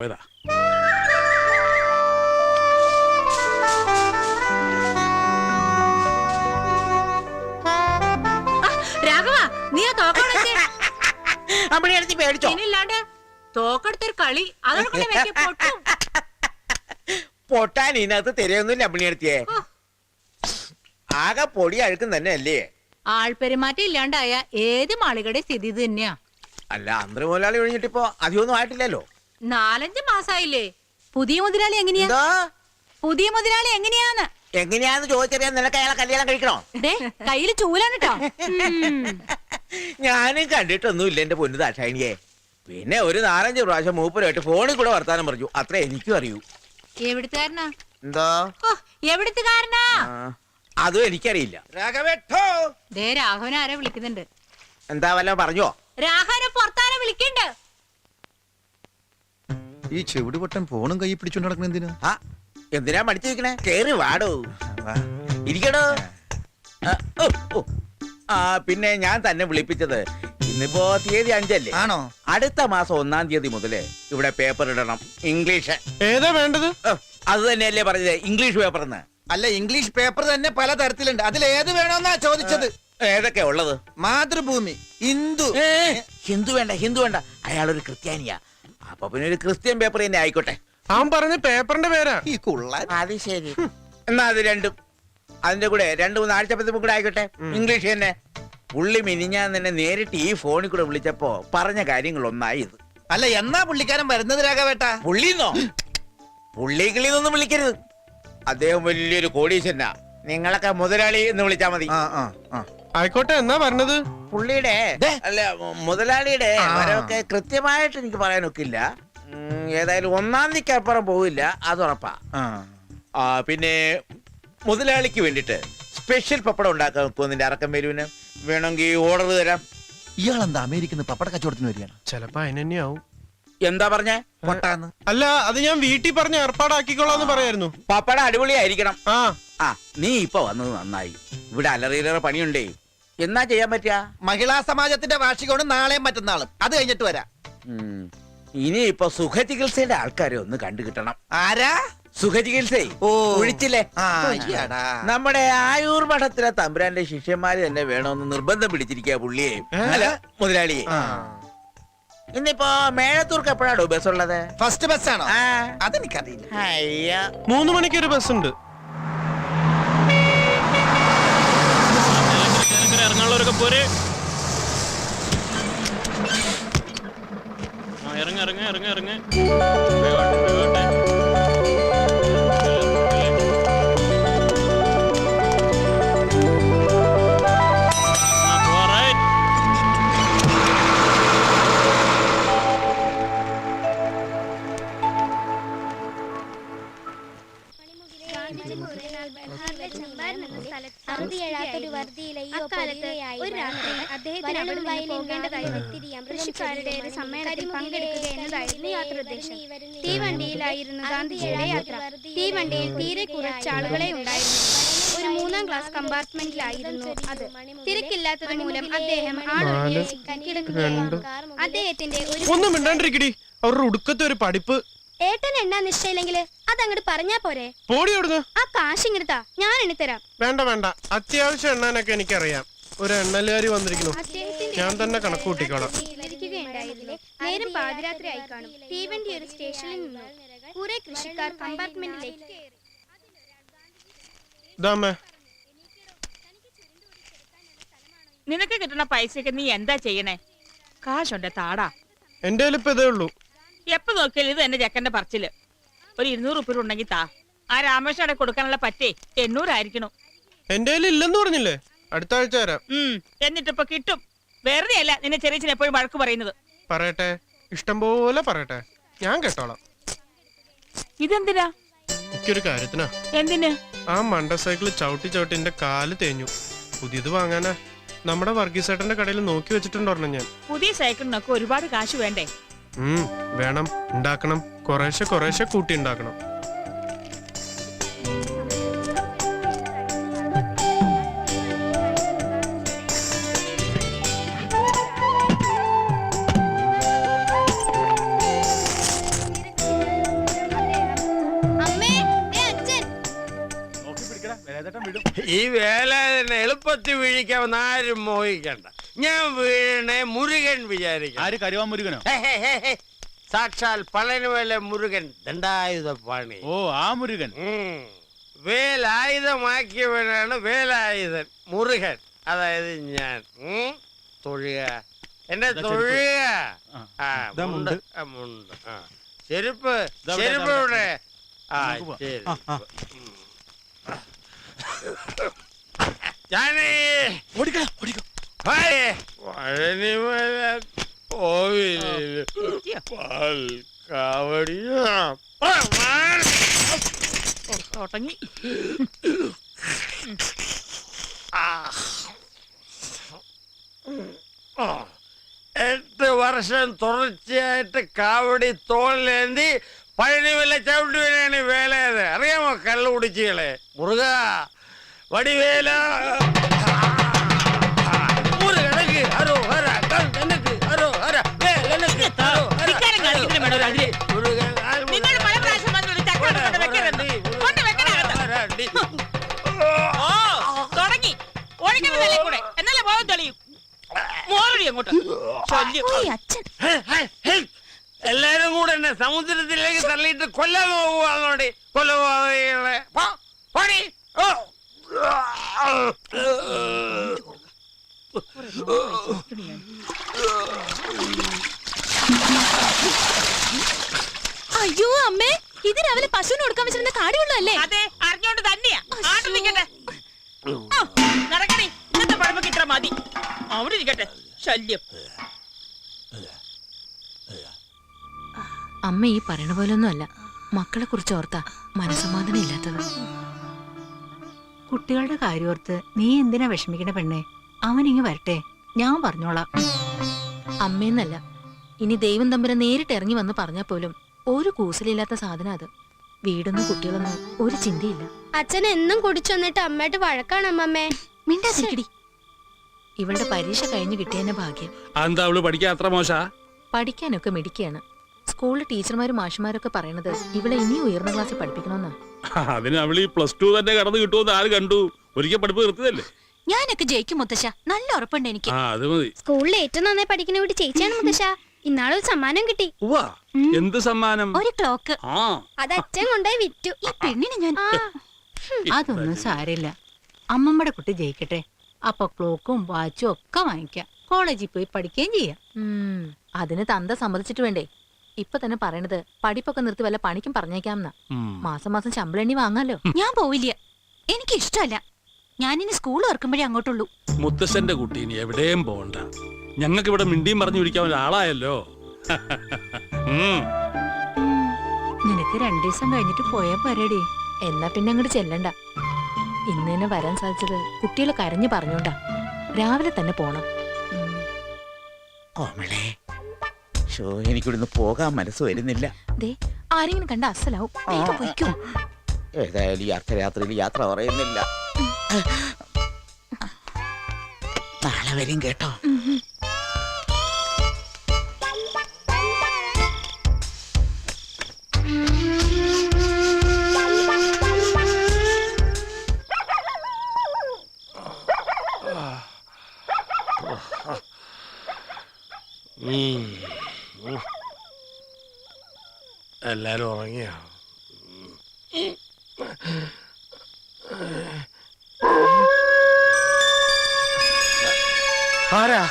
പോയതാ. രാഘവ, നീ ആ തോക്കെടുത്ത് പേടിച്ചോ? ഇല്ലാണ്ട് തോക്കെടുത്തൊരു കളി അതോടെ പൊട്ടാൻ ഇതിനകത്ത് തിരയൊന്നുമില്ല അമ്മിണിയെടുത്തിയെ. ആകെ പൊടി അഴുക്കും തന്നെ അല്ലേ? ആൾപെരുമാറ്റം ഇല്ലാണ്ടായ ഏത് മാളികയുടെ സ്ഥിതി ഇത് തന്നെയാ. അല്ല, അന്തര മുതലാളി ഒഴിഞ്ഞിട്ടിപ്പോ അധികമൊന്നും ആയിട്ടില്ലല്ലോ. 4-5 മാസായില്ലേ? പുതിയ മുതലാളി എങ്ങനെയാ? പുതിയ മുതലാളി എങ്ങനെയാന്ന് ചോദിച്ചറിയാൻ നിനക്ക് അയാളെ കല്യാണം കഴിക്കണോ? കയ്യില് ചൂലാണ് കേട്ടോ. ഞാനും കണ്ടിട്ടൊന്നുമില്ല എന്റെ പൊന്നു ദാക്ഷായണിയെ. പിന്നെ ഒരു 4-5 പ്രാവശ്യം മൂപ്പരായിട്ട് ഫോണിൽ കൂടെ വർത്താനം പറഞ്ഞു, അത്രേ എനിക്കും അറിയൂ. എവിടുത്തുകാരനാ? എന്തോ എവിടുത്തുകാരനാ? അതും എനിക്കറിയില്ല. രാഘവനെ ആരെ വിളിക്കുന്നുണ്ട്. എന്താ വല്ല പറഞ്ഞോ? രാഘവനെ പുറത്താരെ വിളിക്കണ്ട്. ഈ ചെവിട് പൊട്ടൻ ഫോണും കൈ പിടിച്ചോണ്ട് നടക്കുന്ന എന്തിനാ? എന്തിനാ മടിച്ചു വെക്കണേ? കേറി വാടോ, ഇരിക്കടോ. പിന്നെ ഞാൻ തന്നെ വിളിപ്പിച്ചത്, ഇന്നിപ്പോ തീയതി 5 അല്ലേ? ആണോ? അടുത്ത മാസം 1-ാം തീയതി മുതല് ഇവിടെ പേപ്പർ ഇടണം. ഇംഗ്ലീഷ്. ഏതാ വേണ്ടത്? അത് തന്നെയല്ലേ പറഞ്ഞത്, ഇംഗ്ലീഷ് പേപ്പർ. അല്ല, ഇംഗ്ലീഷ് പേപ്പർ തന്നെ പല തരത്തിലുണ്ട്. അതിൽ ഏത് വേണമെന്നാ ചോദിച്ചത്. ഏതൊക്കെ ഉള്ളത്? മാതൃഭൂമി, ഹിന്ദു. ഹിന്ദു വേണ്ട. അയാളൊരു ക്രിസ്ത്യാനിയാ. അപ്പൊ പിന്നെ ഒരു ക്രിസ്ത്യൻ പേപ്പർ തന്നെ ആയിക്കോട്ടെ. അവൻ പറഞ്ഞ പേപ്പറിന്റെ പേരാ ഈ കുള്ളൻ. അത് ശരി. എന്നാ അത് രണ്ടും, അതിന്റെ കൂടെ 2-3 ആഴ്ചപ്പത്തും കൂടെ ആയിക്കോട്ടെ. ഇംഗ്ലീഷ് തന്നെ. പുള്ളി മിനിഞ്ഞാൻ തന്നെ നേരിട്ട് ഈ ഫോണിൽ കൂടെ വിളിച്ചപ്പോ പറഞ്ഞ കാര്യങ്ങൾ ഒന്നായി ഇത്. അല്ല, എന്നാ പുള്ളിക്കാരൻ വരുന്നത് രാഘവേട്ടാ? പുള്ളിന്നോ? പുള്ളിക്കിളിന്നൊന്നും വിളിക്കരുത്. അദ്ദേഹം വലിയൊരു കോടീശ്വരനാ. നിങ്ങളൊക്കെ മുതലാളി എന്ന് വിളിച്ചാ മതി. ആയിക്കോട്ടെ, എന്നാ പറഞ്ഞത്? പുള്ളിയുടെ അല്ല, മുതലാളിയുടെ വരവൊക്കെ കൃത്യമായിട്ട് എനിക്ക് പറയാനൊക്കില്ല. ഏതായാലും 1-ാം തീയതിക്ക് അപ്പുറം പോവില്ല, അത് ഉറപ്പാ. പിന്നെ മുതലാളിക്ക് വേണ്ടിട്ട് സ്പെഷ്യൽ പപ്പടം ഉണ്ടാക്കാൻ നോക്കുമോ? നിന്റെ അറക്കം വരുവിന് വേണമെങ്കിൽ ഓർഡർ തരാം. ഇയാളെന്താ അമേരിക്കന്ന് പപ്പട കച്ചവടത്തിന് വരികയാണ്? ചെലപ്പോ അതിനെന്നെയാവും. എന്താ പറഞ്ഞേ? പൊട്ടാന്ന്. അല്ല, അത് ഞാൻ വീട്ടിൽ പറഞ്ഞ് ഏർപ്പാടാക്കിക്കോളാന്ന് പറയായിരുന്നു. പപ്പടം അടിപൊളിയായിരിക്കണം. നീ ഇപ്പൊ വന്നത് നന്നായി. ഇവിടെ അലറിയിലേറെ പണിയുണ്ടേ. എന്നാ ചെയ്യാൻ പറ്റിയ? മഹിളാ സമാജത്തിന്റെ വാർഷികമാണ് നാളെയും മറ്റന്നാളും. അത് കഴിഞ്ഞിട്ട് വരാം. ഇനി ഇപ്പൊ സുഖചികിത്സയുടെ ആൾക്കാരെ ഒന്ന് കണ്ടു കിട്ടണം. ആരാ? സുഖചികിത്സ ഒഴിച്ചില്ലേ? നമ്മുടെ ആയൂർ മഠത്തിലെ തമ്പുരാന്റെ ശിഷ്യന്മാര് തന്നെ വേണമെന്ന് നിർബന്ധം പിടിച്ചിരിക്കുക പുള്ളിയെ, അല്ല മുതലാളിയെ. ഇന്നിപ്പോ മേഴത്തൂർക്ക് എപ്പോഴാണോ ബസ് ഉള്ളത്? ഫസ്റ്റ് ബസ് ആണോ? അതെനിക്കറിയില്ല. 3 മണിക്ക് ഒരു ബസ് ഉണ്ട്. ഇറങ്ങാനുള്ളവരൊക്കെ പോരെ. ഇറങ്ങ. കൃഷിക്കാരുടെ ഒരു സമ്മേളനത്തിൽ പങ്കെടുക്കുക എന്നതായിരുന്നു യാത്രോദ്ദേശം. തീവണ്ടിയിലായിരുന്നു ഗാന്ധിജിയുടെ യാത്ര. തീവണ്ടിയിൽ തീരെ കുറച്ച് ആളുകളെ ഉണ്ടായിരുന്നു. ഒരു 3-ാം ക്ലാസ് കമ്പാർട്ട്മെന്റിലായിരുന്നു അത്. തിരക്കില്ലാത്തത് മൂലം അദ്ദേഹം കിടക്കുകയായിരുന്നു. അദ്ദേഹത്തിന്റെ ഒന്നും മിണ്ടാണ്ടിരിക്കടി, അവരുടെ ഉടുക്കത്തെ ഒരു പഠിപ്പ്. ഏട്ടൻ എണ്ണാൻ നിശ്ചയില്ലെങ്കില് അതങ്ങോട്ട് പറഞ്ഞാ പോരെ? പോടി അവിടുന്ന്. ആ കാശ് ഇങ്ങോട്ടാ, ഞാൻ എണ്ണിത്തരാം. വേണ്ട, അത്യാവശ്യം എണ്ണാനൊക്കെ എനിക്കറിയാം. ഒരു എണ്ണലുകാരി വന്നിരിക്കുന്നു, ഞാൻ തന്നെ കണക്ക് കൂട്ടിക്കോളാം. നേരം പാതിരാത്രി ആയി കാണും. തീവണ്ടി ഒരു സ്റ്റേഷനിൽ നിന്നു. കുറെ കൃഷിക്കാർ കമ്പാർട്ട്മെന്റിലേക്ക് കയറി. നിനക്ക് കിട്ടുന്ന പൈസക്ക് നീ എന്താ ചെയ്യണേ? കാശുണ്ട് താടാ. എന്റെ ഇപ്പൊ ഇതേ ഉള്ളൂ. എപ്പോ നോക്കിയാലും ഇത് എന്റെ ചെക്കന്റെ പറച്ചില്. ഒരു 200 റുപ്യ ഉണ്ടെങ്കിൽ താ. ആ രാമേശ്വരം കൊടുക്കാനുള്ള പറ്റേ 800 ആയിരിക്കണം. എന്റെ ഇല്ലെന്ന് പറഞ്ഞില്ലേ, അടുത്ത ആഴ്ച തരാം. എന്നിട്ടിപ്പൊ കിട്ടും. വെറുതെ അല്ല നിന്നെ ചെറിയ എപ്പോഴും വഴക്ക് പറയുന്നത്. പറയട്ടെ, ഇഷ്ടം പോലെ പറയട്ടെ, ഞാൻ കേട്ടോളാം. ഇതെന്തിനാ? എനിക്കൊരു കാര്യത്തിനാ. എന്തിന്? ആ മണ്ട സൈക്കിള് ചവിട്ടി എന്റെ കാല് തേഞ്ഞു. പുതിയത് വാങ്ങാനാ. നമ്മുടെ വർഗീസേട്ടന്റെ കടയിൽ നോക്കി വെച്ചിട്ടുണ്ടോ ഞാൻ. പുതിയ സൈക്കിളിനൊക്കെ ഒരുപാട് കാശ് വേണ്ടേ? വേണം, ഉണ്ടാക്കണം. കുറേശ്ശെ കൂട്ടി ഉണ്ടാക്കണം. ഈ വേലാതിനെ എളുപ്പത്തിൽ വീഴിക്കാമെന്ന് ആരും മോഹിക്കണ്ട. ഞാൻ വീഴണേ മുരുകൻ വിചാരിക്കും. ആര് കരുവാൻ മുരുകനോ? സാക്ഷാൽ പളനിമല മുരുകൻ ദണ്ഡായുധ പാണി. ഓ ആ മുരുകൻ. വേലായുധമാക്കിയവനാണ് വേലായുധൻ മുരുകൻ. അതായത് ഞാൻ തൊഴുക എന്നെ തൊഴുക. മുണ്ട് മുണ്ട്. ചെരുപ്പ് ചെരുപ്പ് ഇവിടെ. ശരി. പഴനിമല കോവിലിൽ പാൽ കാവടിയോ തുടങ്ങി. 8 വർഷം തുടർച്ചയായിട്ട് കാവടി തോളിലേന്തി പഴനിമല ചവിട്ടുവനാണ് വേലയത്. അറിയാമോ കള്ളു കുടിച്ചുകളെ? മുറുക വടിവേല മുരുകനക്ക് ഹരോഹര കണ്ണനക്ക് ഹരോഹര വേലനക്ക് ധിക്കാരം കാണിക്കുന്നതിന് വേണം ഒരു അതിര്. നിങ്ങൾ പല പ്രാവശ്യം വന്നോട് ചക്ക കൊണ്ട് വെക്കരുത്. കൊണ്ട് വെക്കണകത്ത്. ഓ തുടങ്ങി. ഒഴുകുന്നതല്ലേ കൂടെ, എന്നാലേ ബോധം തെളിയും. മോറടി അങ്ങോട്ട്. എല്ലാരും കൂടെ എന്നെ സമുദ്രത്തിലേക്ക് തള്ളിയിട്ട് കൊല്ലാൻ പോകുവാന്നോടെ. കൊലപാതകളെ പണി. അയ്യോ അമ്മേ, ഇത് രാവിലെ പശുവിന് കൊടുക്കാൻ വെച്ചിരുന്ന കാടിയുള്ളല്ലേ? അതെ, അറിഞ്ഞോണ്ട് തന്നെയാ. ആട്ടം നിൽക്കട്ടെ. നടക്കണേ, ഇന്നത്തെ പഴമക്ക് ഇത്ര മതി. അവിടെ ഇരിക്കട്ടെ. ശല്യം. അമ്മ ഈ പറയണ പോലൊന്നും അല്ല. മക്കളെ കുറിച്ച് ഓർത്താ മനസ്സമാധാനം ഇല്ലാത്തത്. കുട്ടികളുടെ കാര്യോർത്ത് നീ എന്തിനാ വിഷമിക്കണ പെണ്ണേ? അവനിങ്ങ് വരട്ടെ, ഞാൻ പറഞ്ഞോളാം. അമ്മയെന്നല്ല, ഇനി ദൈവം തമ്പുരാൻ നേരിട്ട് ഇറങ്ങി വന്ന് പറഞ്ഞാൽ പോലും ഒരു കൂസലില്ലാത്ത സാധനം അത്. വീടൊന്നും കുട്ടികളൊന്നും ഒരു ചിന്തയില്ല. അച്ഛൻ എന്നും കുടിച്ചു വന്നിട്ട് അമ്മയായിട്ട് വഴക്കാണ് അമ്മമ്മേ. മിണ്ടാതിരിക്കടി. ഇവളുടെ പരീക്ഷ കഴിഞ്ഞു കിട്ടിയതിന്റെ ഭാഗ്യം. എന്താ അവള് പഠിക്കാൻ അത്ര മോശ? പഠിക്കാനൊക്കെ മിടിക്കുകയാണ്. സ്കൂളിലെ ടീച്ചർമാരും മാഷുമാരൊക്കെ പറയണത് ഇവളെ ഇനിയും ഉയർന്ന ക്ലാസ്സിൽ പഠിപ്പിക്കണമെന്നാ. അതിന് അവള് ഈ +2 തന്നെ കടന്നു കിട്ടുമെന്ന് ആര് കണ്ടു? ഒരിക്കൽ പഠിപ്പ് നിർത്തിയതല്ലേ? ഞാനൊക്കെ ജയിക്കും മുത്തശ്ശ, നല്ല ഉറപ്പുണ്ട് എനിക്ക്. അത് മതി. സ്കൂളിൽ ഏറ്റവും നന്നായി പഠിക്കുന്ന വീട്ടിൽ ചേച്ചിയാണ് മുത്തശ്ശ. ഇന്നാളൊരു സമ്മാനം കിട്ടി. എന്ത് സമ്മാനം? ഒരു ക്ലോക്ക്. അത് അച്ഛൻ കൊണ്ടുപോയി വിറ്റു. ഈ പെണ്ണിനെ ഞാൻ അതൊന്നും സാരില്ല. അമ്മമ്മയുടെ കുട്ടി ജയിക്കട്ടെ, അപ്പൊ ക്ലോക്കും വാച്ചും ഒക്കെ വാങ്ങിക്കാം. കോളേജിൽ പോയി പഠിക്കുകയും ചെയ്യാം. അതിന് തന്ത സമ്മതിച്ചിട്ട് വേണ്ടേ? ഇപ്പൊ തന്നെ പറയണത് പഠിപ്പൊക്കെ നിർത്തി വല്ല പണിക്കും പറഞ്ഞേക്കാമെന്നാ. മാസം മാസം ശമ്പളം എണ്ണി വാങ്ങാലോ. ഞാൻ പോവില്ല, എനിക്ക് ഇഷ്ടമല്ല. ഞാനിനി സ്കൂൾ ഓർക്കുമ്പോഴേ അങ്ങോട്ടുള്ളൂ. മുത്തശ്ശന്റെ കുട്ടി ഇനി എവിടെയും പോകണ്ട. ഞങ്ങൾക്ക് ഇവിടെ മിണ്ടിയും പറഞ്ഞു പിടിക്കാൻ ഒരാളായല്ലോ. നിനക്ക് 2 ദിവസം കഴിഞ്ഞിട്ട് പോയാ പോരേടി. എന്നാ പിന്നെ അങ്ങോട്ട് ചെല്ലണ്ട. ഇന്ന് തന്നെ വരാൻ സാധിച്ചത് കുട്ടികൾ കരഞ്ഞു പറഞ്ഞോണ്ടാ. രാവിലെ തന്നെ പോണം. കോമളെ, എനിക്കിവിടുന്ന് പോകാൻ മനസ്സ് വരുന്നില്ല. ദേ ആരെങ്കിലും കണ്ട അസലാവും. പൊയ്ക്കോ. ഏതായാലും ഈ അർദ്ധരാത്രിയിൽ യാത്ര പറയുന്നില്ല. നാളെ വരും കേട്ടോ. എല്ലാരും ഉറങ്ങിയോ? ആരാ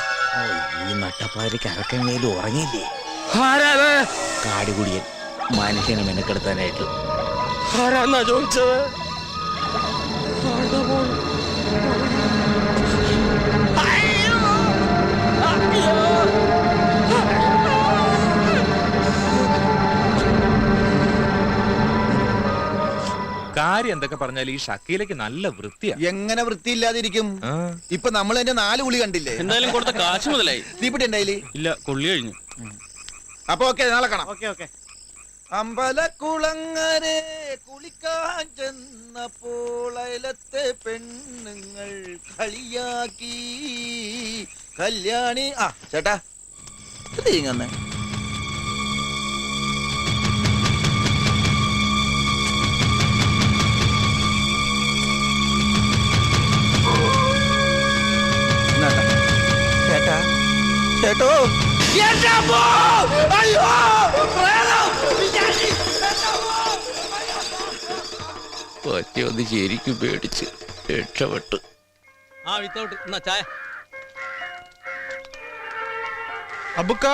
ഈ നട്ടപ്പാതിരിക്ക് അരക്കങ്ങയിലും ഉറങ്ങിയില്ലേ? കാടുകുടിയൻ മനുഷ്യനെ മെനക്കെടുത്താനായിട്ട്. ആരാന്നാ ചോദിച്ചത്? കാര്യം എന്തൊക്കെ പറഞ്ഞാൽ ഈ ഷക്കീലക്ക് നല്ല വൃത്തിയാ. എങ്ങനെ വൃത്തിയില്ലാതിരിക്കും? ഇപ്പൊ നമ്മൾ എന്റെ 4 ഗുളി കണ്ടില്ലേ? എന്തായാലും കൊടുത്ത കാശ് മുതലായി. തീപ്പിട്ടി ഉണ്ടായില്ലേ? ഇല്ല, കൊള്ളി കഴിഞ്ഞു. അപ്പൊ ഓക്കെ, നാളെ കാണാം. അമ്പലക്കുളങ്ങരെ കുളിക്കാൻ ചെന്നപ്പോൾ അയലത്തെ പെണ്ണുങ്ങൾ കളിയാക്കി കല്യാണി. ചേട്ടാ ഇങ്ങനെ എന്റെ അമ്മോ! അയ്യോ! പ്രേതം! പിശാചി! എന്റെ അമ്മോ! ഒറ്റയൊന്ന് ശരിക്കും പേടിച്ച് രക്ഷപ്പെട്ടു. അബുക്ക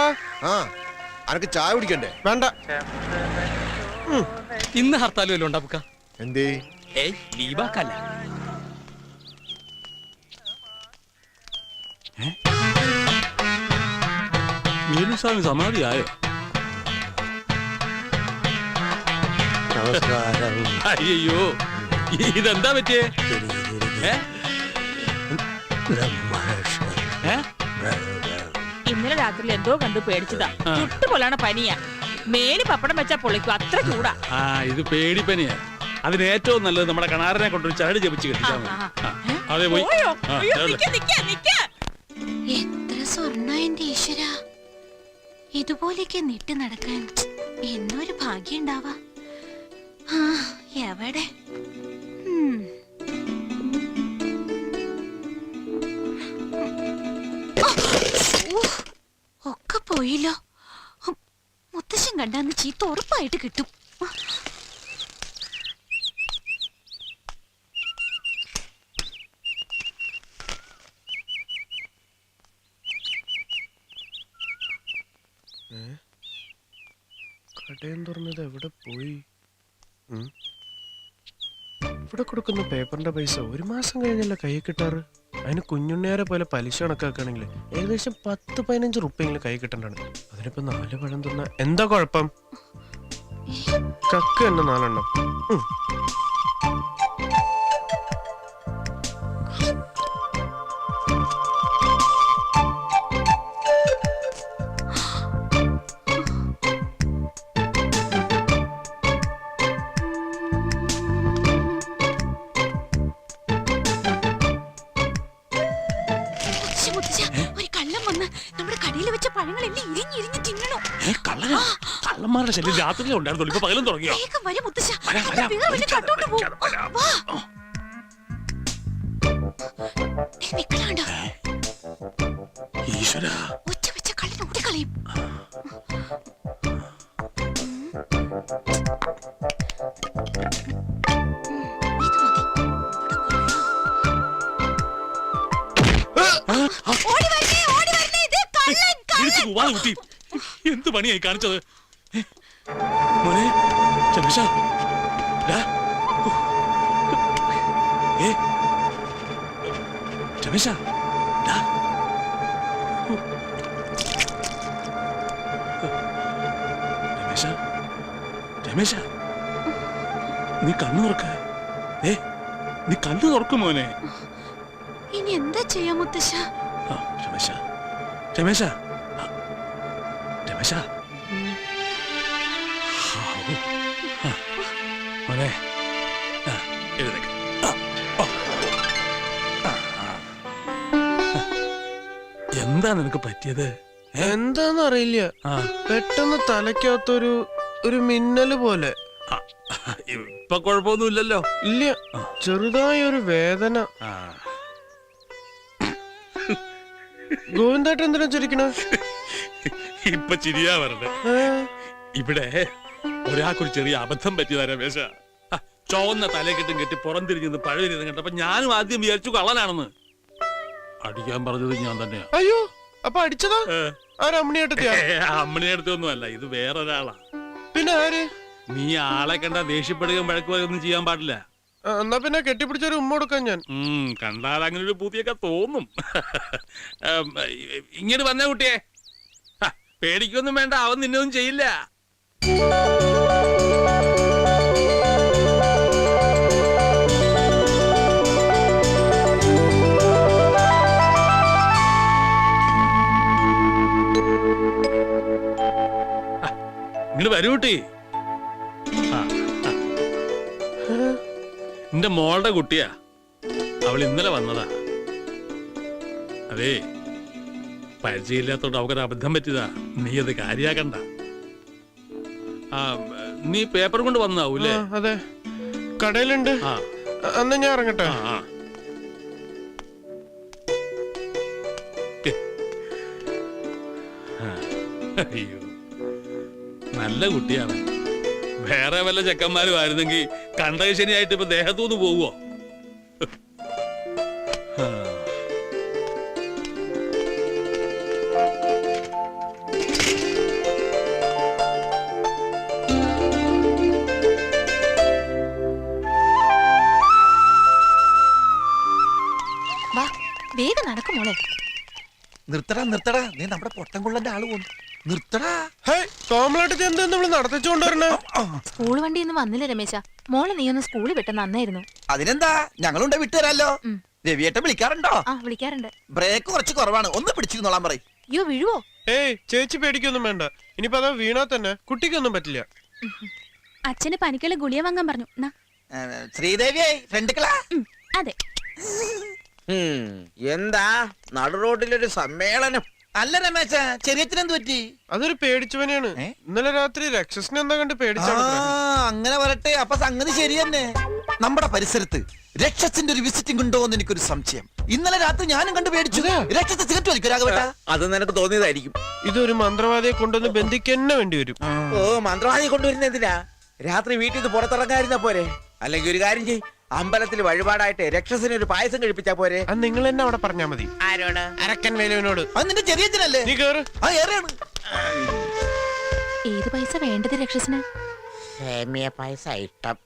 അനക്ക് ചായ കുടിക്കണ്ടേ? വേണ്ട. ഇന്ന് ഹർത്താൽ വല്ലതും ഉണ്ടാ? എന്തേ? ഏയ് ലീവാക്കല്ല. വേലുസ്വാമി സമാധിയായോ? നമസ്കാരം. അയ്യോ ഇതെന്താ പറ്റിയേ? ഇന്നലെ രാത്രി എന്തോ കണ്ടു പേടിച്ചതാ. ചുട്ടുപോലാണ് പനിയാ. മേല് പപ്പടം വെച്ചാ പൊളിക്കും, അത്ര ചൂടാ. ആ ഇത് പേടിപ്പനിയാ. അതിന് ഏറ്റവും നല്ലത് നമ്മുടെ കണാറിനെ കൊണ്ടൊരു ചരട് ജപിച്ച് കെട്ടിച്ചാൽ മതി. അതെ പോയി. പോയോ? അയ്യോ, നിക്ക്, നിക്ക്, നിക്ക്. എത്ര സ്വർണ്ണ എന്റെ ഈശ്വര, ഇതുപോലെയൊക്കെ നിട്ട് നടക്കാൻ എന്നൊരു ഭാഗ്യം ഉണ്ടാവാ. എവിടെ? ഒക്കെ പോയില്ലോ. മുത്തശ്ശൻ കണ്ടാന്ന് ചീത്ത ഉറപ്പായിട്ട് കിട്ടും. കടയും തുറന്നത് എവിടെ പോയി? ഇവിടെ കൊടുക്കുന്ന പേപ്പറിന്റെ പൈസ ഒരു മാസം കഴിഞ്ഞല്ല കൈ കിട്ടാറ്. അതിന് കുഞ്ഞുണ്ണിയാരെ പോലെ പലിശ കണക്കാക്കുകയാണെങ്കിൽ ഏകദേശം 10-15 റുപ്യെങ്കിലും കൈ കിട്ടണ്ടാണ്. അതിനിപ്പോ 4 പഴം തിന്ന എന്താ കുഴപ്പം? കക്ക് തന്നെ 4 എണ്ണം. ഒരു കള്ളം വന്ന് നമ്മുടെ കടയിൽ വെച്ച പഴങ്ങളെല്ലാം ഇരിഞ്ഞിരിഞ്ഞ് തിന്നണോ? കള്ളന്മാരുടെ ശല്യം രാത്രിയിലും ഉണ്ടായിരുന്നുള്ളൂ, ഇപ്പൊ പകലും തുടങ്ങിയോ? വേഗം വരെ മുത്തശ്ശ, കട്ടോട്ട് പോകും. നിക്കണാണ്ടോ? ഈശ്വര, ഒറ്റ വെച്ച കള്ളിന് ഓടിക്കളയും. എന്ത് പണിയായി കാണിച്ചത് മോനെ? രമേശ, രമേശ, രമേശ, രമേശ, നീ കണ്ണു തുറക്ക. നീ കണ്ണു തുറക്കും മോനെ. ഇനി എന്താ ചെയ്യാ മുത്തശ്ശ? രമേശ, രമേശ, രമേശ, മോനെ എഴുതേക്ക്. എന്താ നിനക്ക് പറ്റിയത്? എന്താന്ന് അറിയില്ല, പെട്ടെന്ന് തലയ്ക്കകത്തൊരു മിന്നല് പോലെ. ഇപ്പൊ കുഴപ്പമൊന്നുമില്ലല്ലോ? ഇല്ല, ചെറുതായ ഒരു വേദന. ഗോവിന്ദേട്ടൻ എന്തിനാ ചിരിക്കണ? ഇപ്പൊ ചിരിയാ വരട്ടെ. ഇവിടെ ഒരാൾക്കൊരു ചെറിയ അബദ്ധം പറ്റിയതാ രമേശ. ചുവന്ന തലക്കെട്ടും കെട്ടി പുറം തിരിഞ്ഞ് പഴയ കണ്ടപ്പോ ഞാനും ആദ്യം വിചാരിച്ചു കള്ളനാണെന്ന്. അടിക്കാൻ പറഞ്ഞത് ഞാൻ തന്നെയാ. അയ്യോ, അപ്പൊ അടിച്ചതാ? അമ്മണിയടുത്തൊന്നും അല്ല, ഇത് വേറൊരാളാ. പിന്നെ ആര്? നീ ആളെ കണ്ടാ ദേഷ്യപ്പെടുകയും വഴക്കുകയൊന്നും ചെയ്യാൻ പാടില്ല. എന്നാ പിന്നെ കെട്ടിപ്പിടിച്ചൊരു ഉമ്മ കൊടുക്കാൻ ഞാൻ. കണ്ടാൽ അങ്ങനെ ഒരു പൂതിയൊക്കെ തോന്നും. ഇങ്ങനെ വന്നേ കുട്ടിയെ, പേടിക്കൊന്നും വേണ്ട, അവൻ നിന്നൊന്നും ചെയ്യില്ല. ഇങ്ങോട്ട് വരൂ കുട്ടി. എന്റെ മോളുടെ കുട്ടിയാ, അവൾ ഇന്നലെ വന്നതാ. അതേ, പരിചയമില്ലാത്തോണ്ട് അവക്കൊരു അബദ്ധം പറ്റിയതാ. നീ അത് കാര്യാക്കണ്ട. നീ പേപ്പർ കൊണ്ട് വന്നാവൂല്ലേ? അതെ, കടയിലുണ്ട്. അന്ന് ഞാൻ ഇറങ്ങട്ടെ. അയ്യോ നല്ല കുട്ടിയാണ്. വേറെ വല്ല ചെക്കന്മാരും ആയിരുന്നെങ്കിൽ കണ്ടകശനിയായിട്ട് ഇപ്പൊ ദേഹത്തുനിന്ന് പോവോ? വാ വേഗം നടക്കും മോളെ. നിർത്തടാ നിർത്തടാ, നീ നമ്മുടെ പൊട്ടം കൊള്ളന്റെ ആള് പോന്നു. നിർത്തടാ. കോമളായിട്ട് എന്താ നമ്മള് നടത്തിച്ചോണ്ടരണേ? സ്കൂൾ വണ്ടി ഒന്നും വന്നില്ല രമേശ. മോളെ നീ ഒന്ന് സ്കൂളിൽ വിട്ട നന്നായിരുന്നു. അതിനെന്താ, ഞങ്ങളുണ്ട് വിട്ടുതരാലോ. ഉം. രവിയേട്ടൻ വിളിക്കാറുണ്ടോ? ആ വിളിക്കാറുണ്ട്. ബ്രേക്ക് കുറച്ച് കുറവാണ്, ഒന്ന് പിടിച്ചിരുന്നോളാൻ പറയും. അയ്യോ വീഴുവോ? ഏയ് ചേച്ചി പേടിക്കൊന്നും വേണ്ട. ഇനിയിപ്പോ അതാ വീണാ തന്നെ കുട്ടിക്കൊന്നും പറ്റില്ല. അച്ഛന് പനിക്കുള്ള ഗുളിയ വാങ്ങാൻ പറഞ്ഞു. നാ. ശ്രീദേവിയെ ഫ്രണ്ടുക്കളാ. അതെ. എന്താ നടു റോഡിലൊരു സമ്മേളനം? അല്ല രമേശ, ചെറിയച്ഛനെന്ത് പറ്റി? അതൊരു പേടിച്ചവനെയാണ്. ഇന്നലെ രാത്രി രക്ഷസിനെ എന്താ കണ്ട് പേടിച്ചാണ്. അങ്ങനെ വരട്ടെ, അപ്പൊ സംഗതി ശരി തന്നെ. നമ്മുടെ പരിസരത്ത് രക്ഷസിന്റെ ഒരു വിസിറ്റിംഗ് ഉണ്ടോ എന്ന് എനിക്കൊരു സംശയം. ഇന്നലെ രാത്രി ഞാനും കണ്ടു പേടിച്ചു. രക്ഷസ് സിഗരറ്റ് വലിക്കും രാഘവേട്ട. അത് നിനക്ക് തോന്നിയതായിരിക്കും. ഇതൊരു മന്ത്രവാദിയെ കൊണ്ടൊന്ന് ബന്ധിക്കന്നെ വേണ്ടി വരും. ഓ, മന്ത്രവാദി കൊണ്ടുവരുന്ന എന്തിനാ? രാത്രി വീട്ടിൽ നിന്ന് പുറത്തിറങ്ങാതിരുന്ന പോരെ? അല്ലെങ്കിൽ ഒരു കാര്യം ചെയ്, അമ്പലത്തിൽ വഴിപാടായിട്ട് രക്ഷസിന് ഒരു പായസം കഴിപ്പിച്ചാ പോരെ? അത് നിങ്ങൾ തന്നെ അവിടെ പറഞ്ഞാ മതി. ആരോട്? അരക്കൻ വേലുവിനോട്. അത് നിന്റെ ചെറിയച്ഛനല്ലേ? നീ കേറ്. ആ ഏറെയാണ്. ഏത് പൈസ വേണ്ടത് രക്ഷസിന്? സേമിയ പായസം ഇഷ്ടം.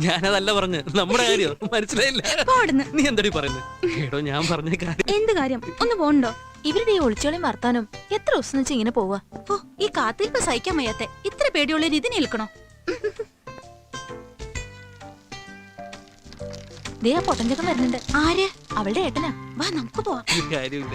ഞാനതല്ല പറഞ്ഞ് നമ്മുടെ കാര്യം മനസ്സിലായില്ല. നീ എന്തടി പറയുന്നത്? ഏടോ ഞാൻ പറഞ്ഞ കാര്യം. എന്ത് കാര്യം? ഒന്ന് പോണ്ടോ? ഇവരുടെ ഈ ഒളിച്ചോളിയും വർത്താനം എത്ര ദിവസം വെച്ച് ഇങ്ങനെ പോവാ? ഓ ഈ കാത്തിരിപ്പ് സഹിക്കാൻ വയ്യാത്തെ ഇത്ര പേടിയുള്ള ഇതിനെ ഏൽക്കണോ? ദേ ആ പൊട്ടഞ്ചക്കം വരുന്നുണ്ട്. ആര്? അവളുടെ ഏട്ടനാ. വാ നമുക്ക് പോവാം. കാര്യമില്ല.